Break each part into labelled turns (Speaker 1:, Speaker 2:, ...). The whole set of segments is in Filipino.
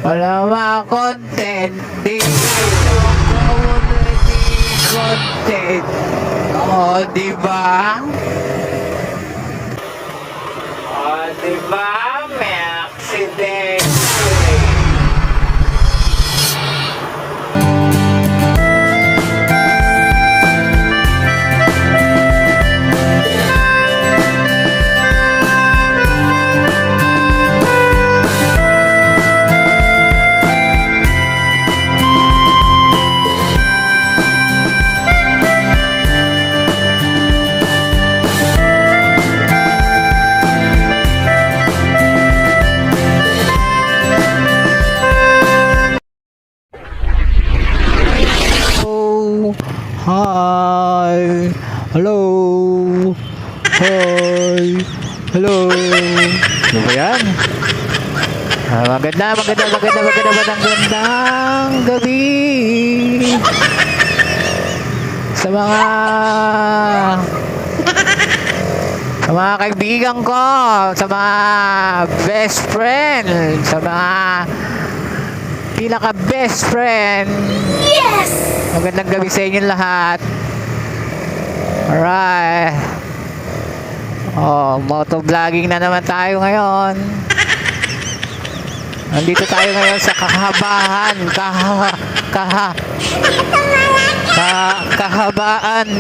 Speaker 1: Wala mga content. Dito community content. O, diba? O, diba? May accident. Hi. Hello. Hi. Hello. Ano ba yan? Magandang gabi sa mga kaibigan ko, sa mga best friend, sa mga pinaka best friend.
Speaker 2: Yes!
Speaker 1: Magandang gabi sa inyo lahat. Alright. Motovlogging na naman tayo ngayon. Nandito tayo ngayon sa kahabaan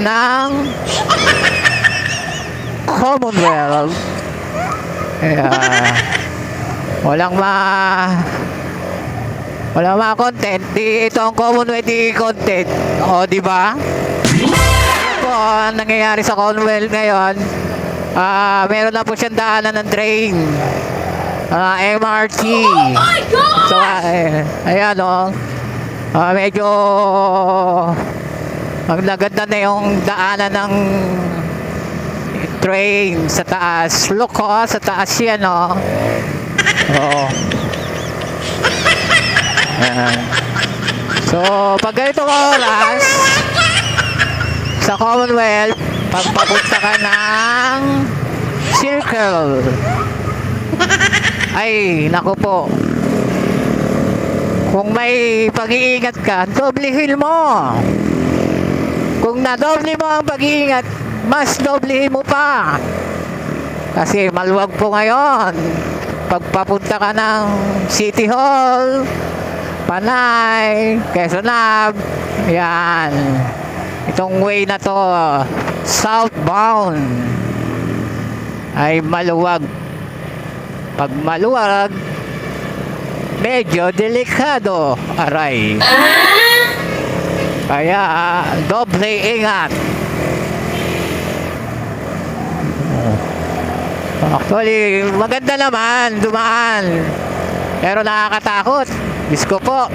Speaker 1: ng Commonwealth. Walang mga content. Ito ang Commonwealth content. O, diba? Ano po ang nangyayari sa Commonwealth ngayon? Meron na po siyang daanan ng train. MRT.
Speaker 2: Oh my God!
Speaker 1: So, ayan o. Medyo maglaganda na yung daanan ng train sa taas. Look o, sa taas yan o. Oo. Ayan. So, pag ganitong oras sa Commonwealth, pagpapunta ka ng Circle. Ay, naku po. Kung may pag-iingat ka, doblehin mo. Kung nadoble mo ang pag-iingat, mas doblehin mo pa. Kasi maluwag po ngayon. Pagpapunta ka ng City Hall, Panay, Quezon Ave, yan. Itong way na to, southbound, ay maluwag. Pag maluwag, medyo delikado, aray. Kaya, doble ingat. Actually, maganda naman dumaan. Pero nakakatakot. Diyos ko po.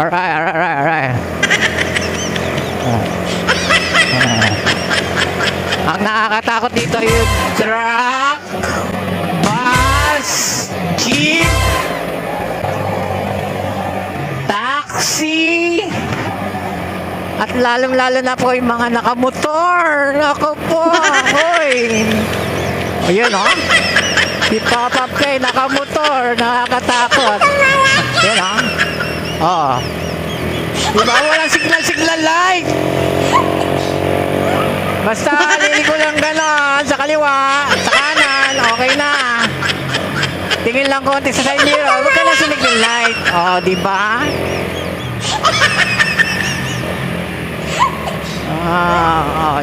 Speaker 1: Alright. Ang nakakatakot dito yung truck, bus, jeep, taxi, at lalong-lalo na po yung mga nakamotor. Ako po, hoy. Ayun o. Pop up kayo, nakamotor, nakakatakot. Ayun o. Oo. Diba walang signal light? Basta liliko lang gano'n, sa kaliwa, sa kanan, okay na. Tingin lang konti sa side mirror, huwag ka na signal light. Oo, diba?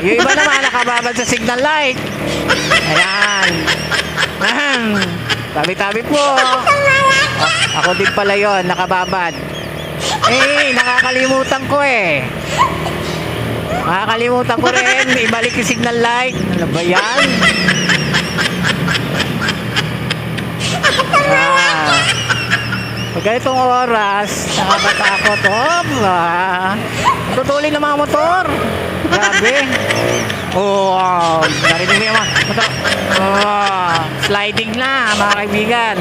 Speaker 1: Yung iba naman nakababad sa signal light. Ayan. Tabi-tabi po. Ako din pala yun, nakababad. Nakakalimutan ko eh. Nakakalimutan ko rin, ibalik yung signal light. Ano ba yan? Pag ganitong oras, nakakatakot. Tutulin ng mga motor. Grabe. Narinig mo yung mga motor. Sliding na, mga kaibigan.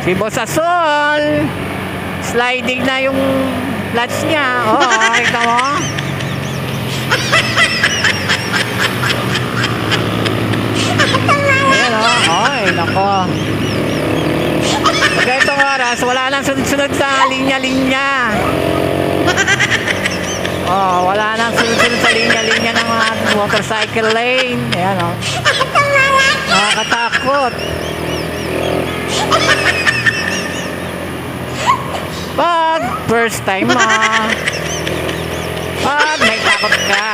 Speaker 1: Si Boss Asol, sliding na yung clutch niya. Kita mo? Ayan o. Ay, nako. Ganitong oras, wala nang sunod-sunod sa linya-linya. Oh, wala nang sunod-sunod sa linya-linya ng mga motorcycle lane. Ayan o. Nakakatakot. Pag first time mo, pag may takot ka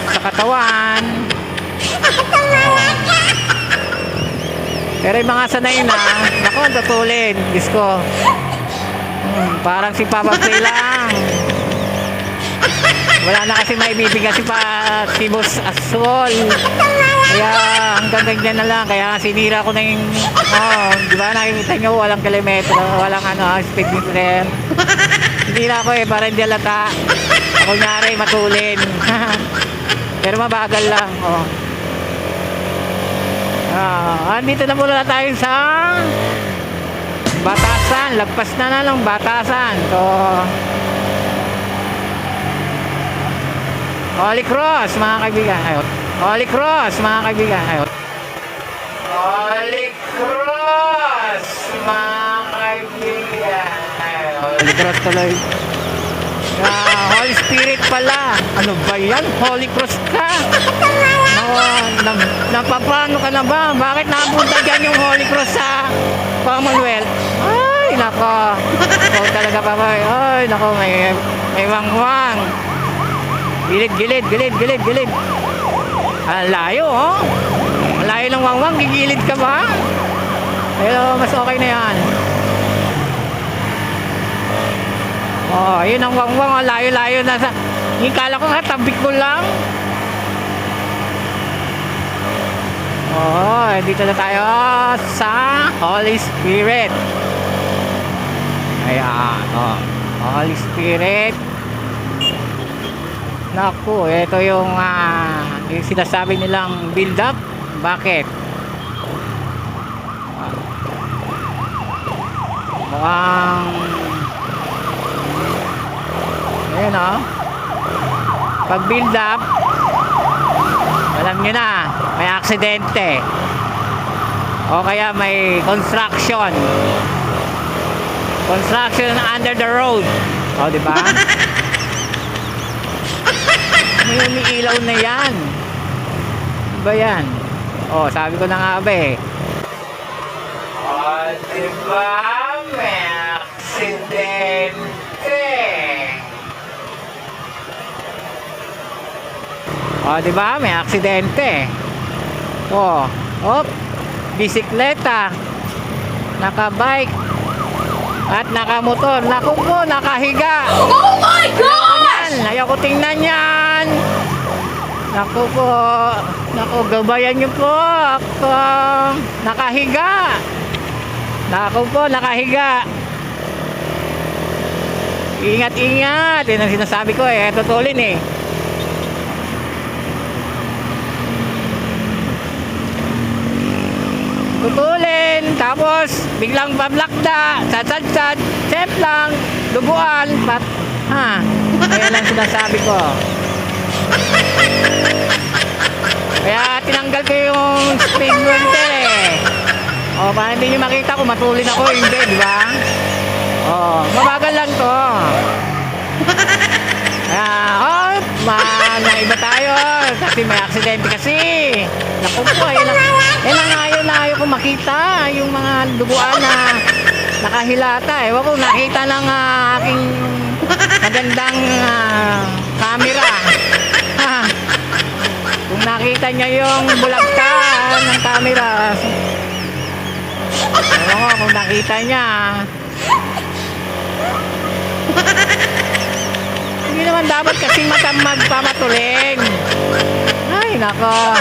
Speaker 1: sa katawan, pero yung mga sanay na, naku, tutulin, Diyos ko. Parang si Papa Play lang. Wala na kasi maibibigay si Boss Asol. Kaya hanggang ganyan na lang. Kaya sinira ko na yung, di ba nakikita nyo, walang kilometro, walang speed limiter. Sinira ko para hindi alata. Kunyari, matulin. Pero mabagal lang, andito na muna tayo sa Batasan. Lagpas na ng Batasan. So, Holy Cross, mga kaibigan. Ayun. Holy Cross, mga kaibigan. Ayun. Holy Cross, mga kaibigan. Ayun. Holy Cross tuloy. Holy Spirit pala. Ano ba yan? Holy Cross ka. Napapano ka na ba? Bakit napunta dyan yung Holy Cross sa Commonwealth? Ay, nako. Ikaw talaga, Papa. Ay, nako, may wangwang. Gilid. Ang layo, Ang layo ng wangwang. Gigilid ka ba? Pero mas okay na yan. Yun ang wangwang. Layo-layo na sa... Kala ko katabi ko lang. Dito na tayo sa Holy Spirit. Ayan, Holy Spirit. Naku, ito yung sinasabi nilang build up. Bakit? Mukhang ayun pag build up, alam nyo na, may aksidente o kaya may construction under the road, diba? May umiilaw na yan. Diba yan? Sabi ko na nga ba diba may aksidente? Diba may aksidente? Bisikleta, nakabike at nakamotor. Naku po, nakahiga.
Speaker 2: Oh my God!
Speaker 1: Ayaw ko tingnan yan. Naku po. Naku, gabayan nyo po ako. Nakahiga. Naku po, nakahiga. Ingat-ingat. Yan ang sinasabi ko tutulin tutulin, tapos biglang bablakda, sad, sep lang, duguan, kaya lang sinasabi ko. Kaya tinanggal ko yung speed limiter para hindi nyo makita kung matulin ako, hindi, di ba? Mabagal lang to. Kaya, naiba tayo kasi may aksidente kasi. Naku po, yan ang ayaw ko makita yung mga duguan na nakahilata. Ewan ko, nakita ng aking magandang camera. Kung nakita niya yung bulagtan ng camera, ewan ko kung nakita niya. Hindi naman dapat kasi magpamatuling. Ay, nako.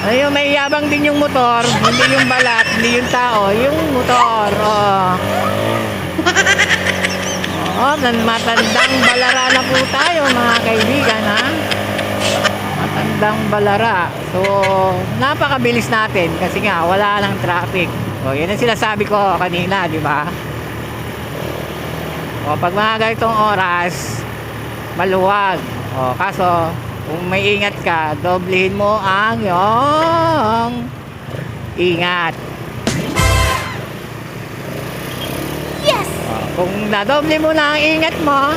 Speaker 1: May yabang din yung motor, hindi yung balat, hindi yung tao, yung motor. Matandang balara na po tayo, mga kaibigan, Matandang balara. So, napakabilis natin kasi nga wala nang traffic. Yan ang sinasabi ko kanina, di ba? Pag mga ganitong oras, maluwag. Kaso Kung may ingat ka, doblehin mo ang iyong ingat.
Speaker 2: Yes!
Speaker 1: Kung nadoble mo na ang ingat mo,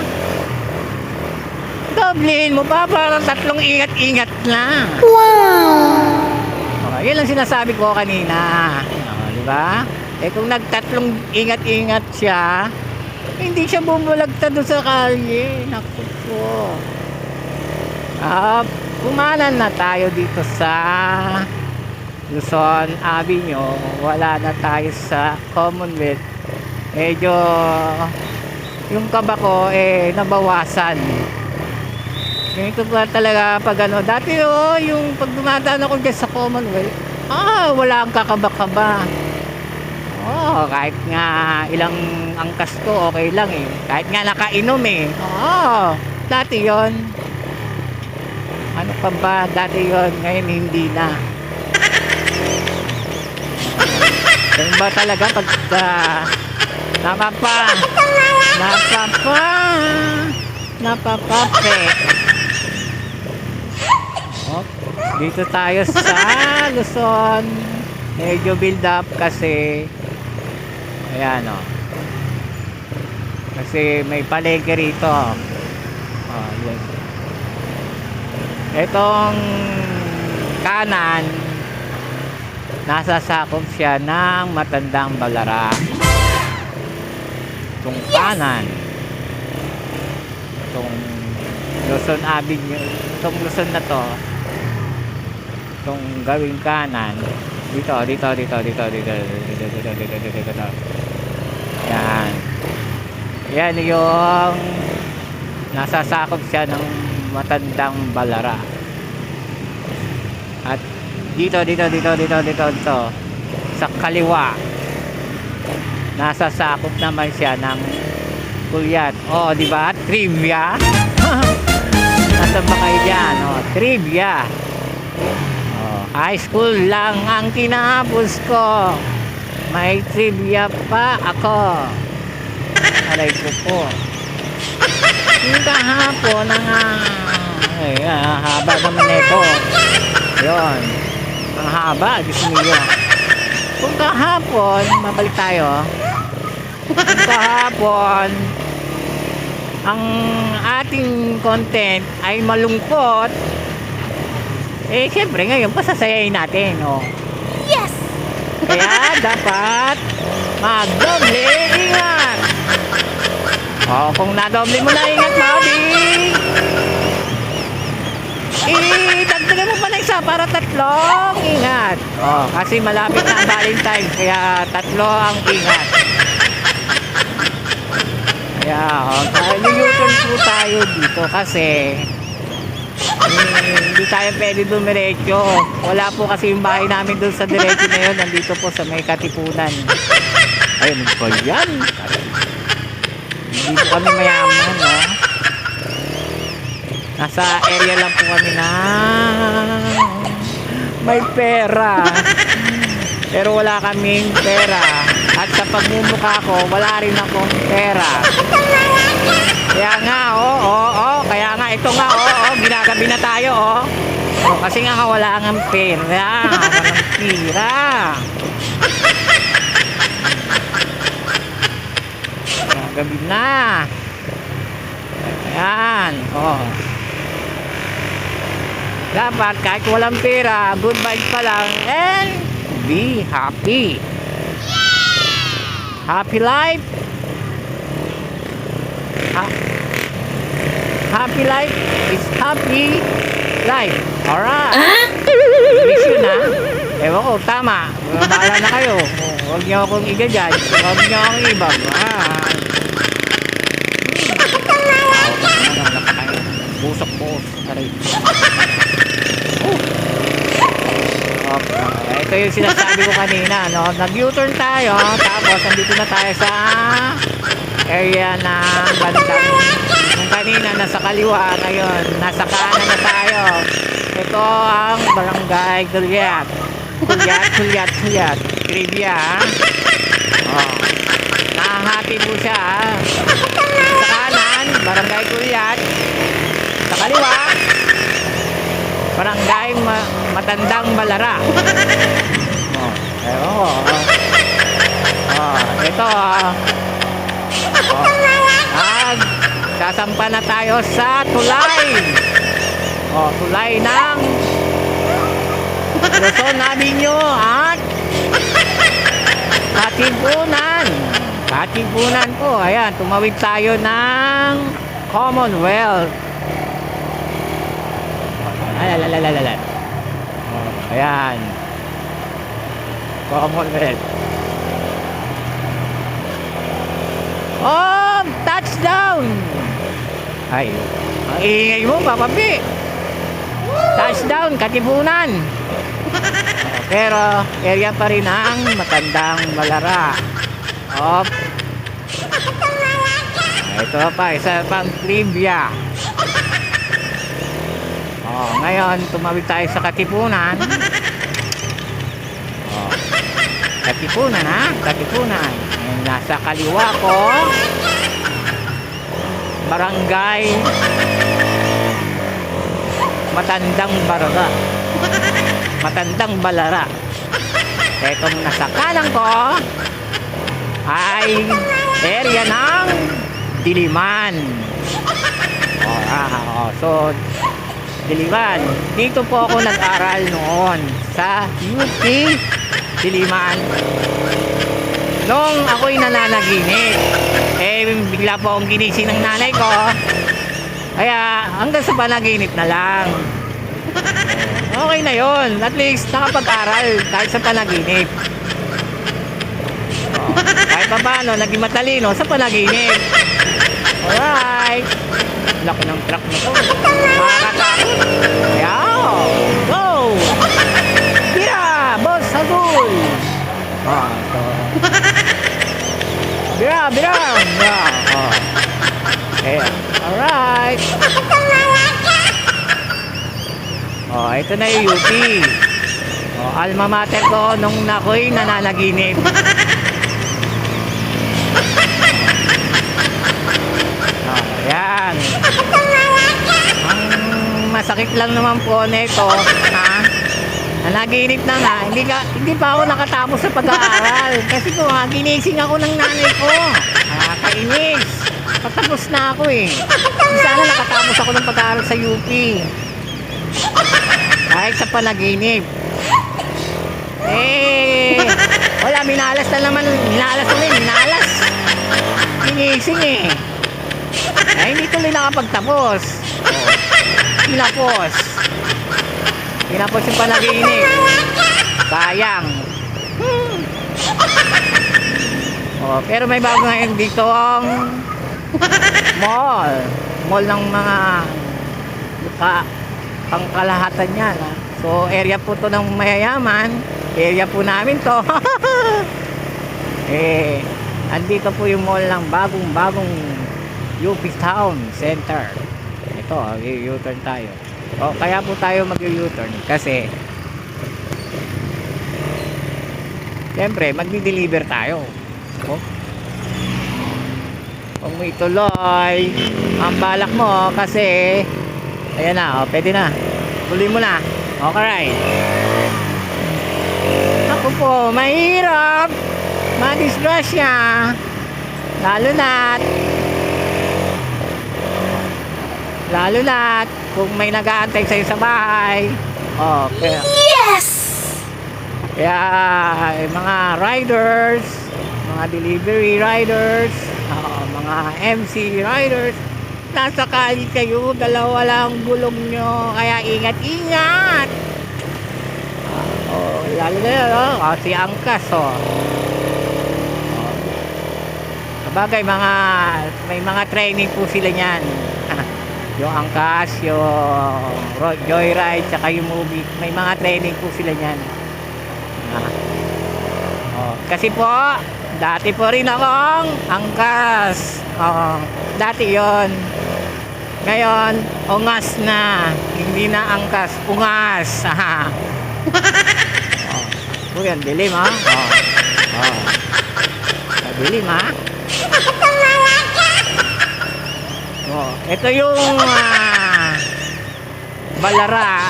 Speaker 1: doblehin mo pa para 3 ingat-ingat na.
Speaker 2: Wow!
Speaker 1: Yun lang sinasabi ko kanina. Di ba? Eh kung nag-3 ingat-ingat siya, hindi siya bumulagta doon sa kalye. Naku po. Kumanan na tayo dito sa Luzon Avenue. Wala na tayo sa Commonwealth. Medyo yung kaba ko nabawasan. Ganito ba talaga pag ano, dati yung pag dumadaan ako dyan sa Commonwealth, wala ang kakaba-kaba. Kahit nga ilang angkas ko, okay lang eh. Kahit nga nakainom eh. Dati yon. Ano pa ba? Dati yon, ngayon hindi na. Ganun ba talaga pag napapape. Dito tayo sa Luzon. Medyo build up kasi ayan kasi may palengke rito. Yes. Itong kanan nasasakop siya ng Matandang Balara. Itong kanan, itong Luzon Avenue, itong Luzon na to, itong gawing kanan dito. Yan yung nasasakop siya ng Matandang Balara. At dito sa kaliwa nasasakop naman siya ng Kulyat. Di ba? Trivia. Nasa ba kayo dyan? Trivia. High school lang ang tinapos ko. May trivia pa ako. Aray ko po. Yung kahapon haba naman ito. Yun. Ang haba. Gusto niyo. Kung kahapon, mabalik tayo. Kung kahapon, ang ating content ay malungkot, syempre ngayon pasasayain natin,
Speaker 2: Yes!
Speaker 1: Kaya dapat magdoble ingat. Kung nadoble mo na ingat mo, dagdagan mo pa na isa para 3 ingat. Kasi malapit na ang Valentine's, kaya 3 ang ingat. Kaya lulutin po tayo dito kasi hindi tayo pwede dumiretso. Wala po kasi yung bahay namin doon sa diretso na yun. Nandito po sa may Katipunan. Ayun ba yan? Hindi po kami mayaman, Nasa area lang po kami na may pera. Pero wala kaming pera. At sa pagmumukha ko, wala rin akong pera. Kaya nga, kaya nga, ito nga, ginagabi na tayo, kasi nga wala nga pera. Walang pera. Gabi na. Ayan, dapat kahit walang pera, good vibes pa lang, and be happy. Happy life. Happy life is happy life. Alright. English yun, Ewan ko, tama. Bahala na kayo. Huwag niyo akong i-judge. Huwag niyo akong ibang. Busok-busok. Aray. Ito yung sinasabi ko kanina, nag-U-turn tayo, tapos nandito na tayo sa area ng bandang. Kung kanina nasa kaliwa, ngayon nasa kanan na tayo. Ito ang Barangay Kulyat. Kulyat. Trivia, nahahati po siya, Sa kanan, Barangay Kulyat. Sa kaliwa, Barangay Matandang Balara. Oh, ewan ko. Ito. At sasampa na tayo sa tulay. Tulay ng Luzon Avenue at Katipunan po. Ayan, tumawid tayo ng Commonwealth. Ayan. Commonwealth. Touchdown! Ay, ang ingay mo, Papa P. Touchdown, Katipunan. Pero, area pa rin ang Matandang Balara. Ito pa, isa pang trivia. Ngayon, tumawid tayo sa Katipunan. Katipunan, ha? Katipunan. Nasa kaliwa ko, Barangay Matandang Balara. Matandang Balara. Itong nasa kanan ko ay area ng Diliman. So, Diliman. Dito po ako nag-aral noon sa UP Diliman. Nung ako'y nananaginip, bigla po akong ginising ng nanay ko. Kaya hanggang sa panaginip na lang. Okay na yon. At least nakapag-aral kahit sa panaginip. Kahit pa paano, naging matalino sa panaginip. Alright. Laki ng truck na to. Makakatakot. Ayaw. Go! Bira! Boss Sagul! Bira! Alright. Ito na yung UP. Alma mater ko nung ako'y nananaginip. Yan. Ang masakit lang naman po nito, nanaginip na nga, hindi pa ako nakatapos sa pag-aaral. Kasi po, ginising ako ng nanay ko. Kainis. Patapos na ako eh. Sana nakatapos ako ng pag-aaral sa UP. Kahit sa panaginip. Wala, minalas na naman. Minalas. Ginising eh. Hindi tuloy nakapagtapos. Tinapos yung panaginip. Sayang. Pero may bago ngayon dito ang mall ng mga pangkalahatan yan. So area po to ng mayayaman. Area po namin to. Andito po yung mall ng bagong UP Town Center. Ito, U-turn tayo. Kaya po tayo mag-U-turn kasi siyempre magdi-deliver tayo. Kung may tuloy ang balak mo kasi ayan na, pwede na. Tuloy mo na. Okay. Ako po, mahirap madisgrasya lalo na kung may nag-aantay sa'yo sa bahay.
Speaker 2: Yes!
Speaker 1: Kaya mga riders, mga delivery riders, mga MC riders, nasa kali kayo, dalawa lang gulong nyo, kaya ingat-ingat. Lalo na yun, si Angkas. Sabagay, may mga training po sila niyan. Yung Angkas, yung Joyride, saka yung movie, may mga training po sila niyan. Kasi po, dati po rin akong Angkas. Dati yon. Ngayon, ungas na. Hindi na Angkas, ungas. Yan, dilim ha. Dilim ha. Ito yung Balara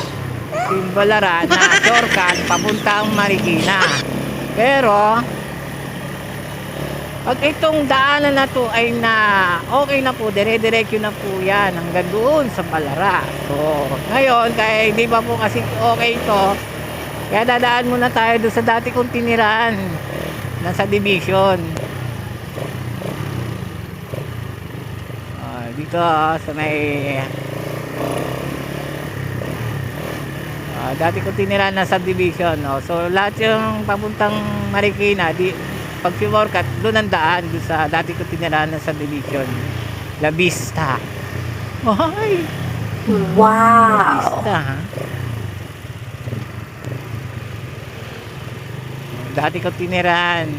Speaker 1: Team Balara na shortcut papuntang Marikina. Pero pag itong daanan na to ay na okay na po, dire-diretso na po yan hanggang doon sa Balara. So ngayon, kaya hindi pa po kasi okay ito, kaya dadaan muna tayo doon sa dati kong tiniran nasa Division. Dito sa may dati ko tinira na subdivision, no? So lahat yung papuntang Marikina pag shortcut doon ang daan doon sa dati ko tinira na subdivision, La Vista. Ay,
Speaker 2: Wow!
Speaker 1: La Vista, ha? Dati ko tiniran,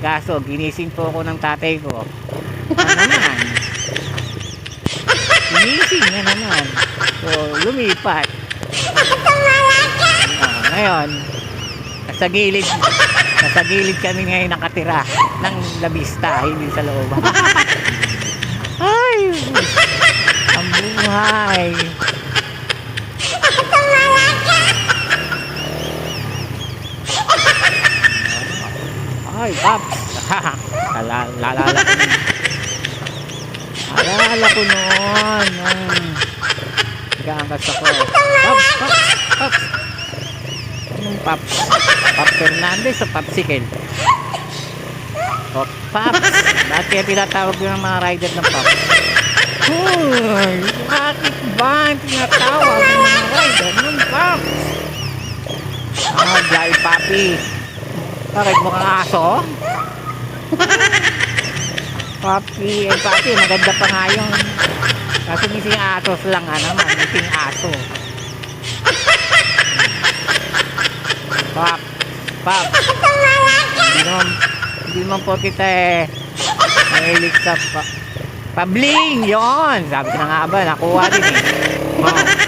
Speaker 1: kaso ginising po ako ng tatay ko. Ano naman, ginising na naman, so lumipat. Ngayon nasa gilid kami ngayon nakatira ng La Vista, hindi sa loob. Ay, ang buhay. Ay, Paps. Alala ko noon. Nag-aangkas ako. Paps. Anong Paps? Paps Fernandez o Papsicle? O Paps. Bakit kaya tinatawag yung mga rider ng Paps? Uy, bakit ba tinatawag yung mga rider ng Paps? Dry Papi. Bakit mukhang aso? Papi, maganda pa nga yun. Kaso mising asos lang naman, mising aso. Pap. Hindi naman po kita mahilig sa pabling, yon. Sabi ko na nga ba, nakuha din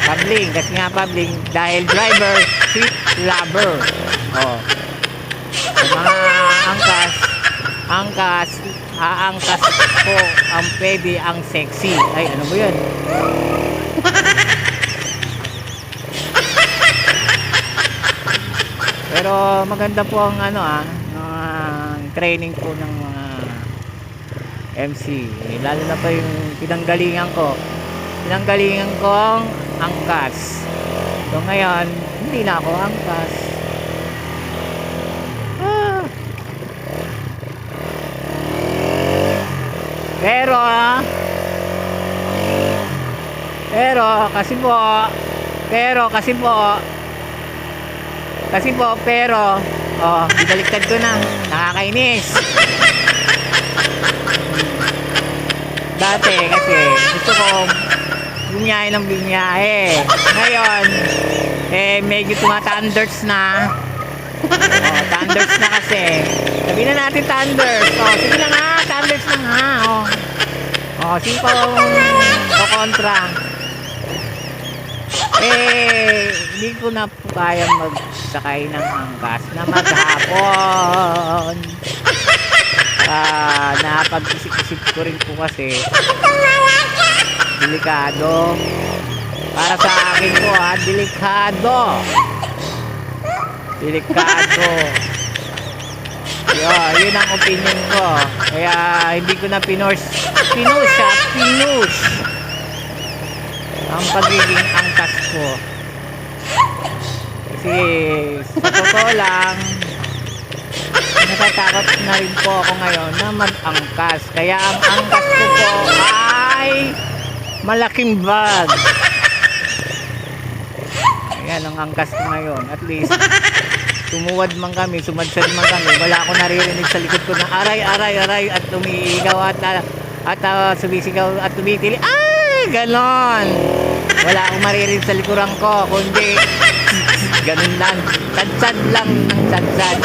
Speaker 1: pabling, kasi nga pabling, dahil driver, seat lover. Sa mga aangkas ko ang pwede ang sexy. Ay, ano ba yun? Pero maganda po ang training po ng mga MC. Lalo na pa yung pinanggalingan kong angkas. So ngayon, hindi na ako angkas. Pero ibaliktad ko na, nakakainis. Dati kasi gusto ko binyahe ng binyahe. Ngayon medyo tumatanders na. Thunders na kasi. Sabi na natin thunders. Sige na nga, thunders na nga. Sige po kontra. Hindi ko na po kaya magsakay ng angkas na maghapon. Napag-isip-isip ko rin po kasi delikado. Para sa akin po delikado. Yun ang opinion ko. Kaya hindi ko na pinush ang pagiging angkas ko. Kasi sa totoo lang, natatakot na rin po ako ngayon na mag-angkas. Kaya ang angkas ko po ay malaking bag. Ayan ang angkas ko ngayon. At least tumuwad man kami, sumadsad man kami, wala akong naririnig sa likod ko na aray at umiigaw at sumisigaw at tumitili. Ay, ganon. Wala akong maririnig sa likuran ko, kundi ganun lang, sadsad lang ng sadsad.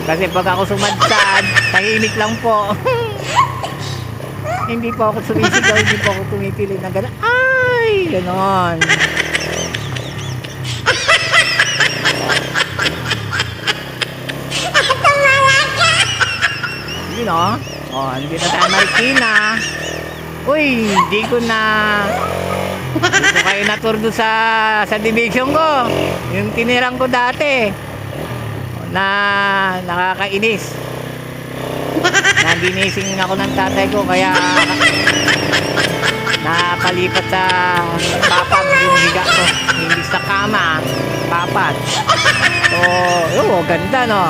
Speaker 1: Kasi pag ako sumadsad, tahimik lang po. Hindi po ako sumisigaw, hindi po ako tumitili na ganon. Ay, ganon. Yun hindi na tayo Marikina. Uy, hindi ko na Dito kayo na-tour doon sa division ko. Yung tinirang ko dati. Na nakakainis. Naginising ako ng tatay ko kaya napalipat sa papad yung higa ko. Hindi sa kama, papad. So, ganda no.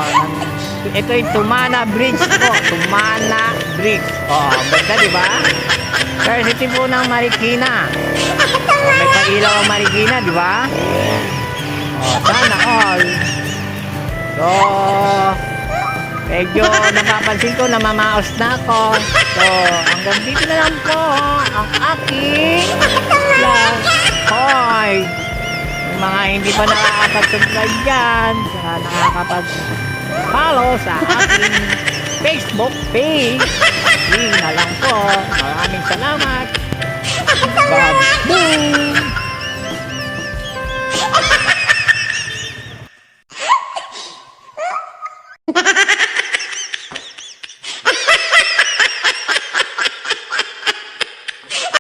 Speaker 1: Ito yung Tumana Bridge po. Tumana Bridge. Ganda di ba? First city po ng Marikina. May pailaw ang Marikina, di ba? Sana all. So, medyo napapansin ko na mamaos na ako. So, hanggang dito na lang po ang aking vlog. Hoy! Yung mga hindi pa nakakapag-subscribe dyan, nakakapag-follow sa aking Facebook page. Yun na lang po. Maraming salamat. God bless.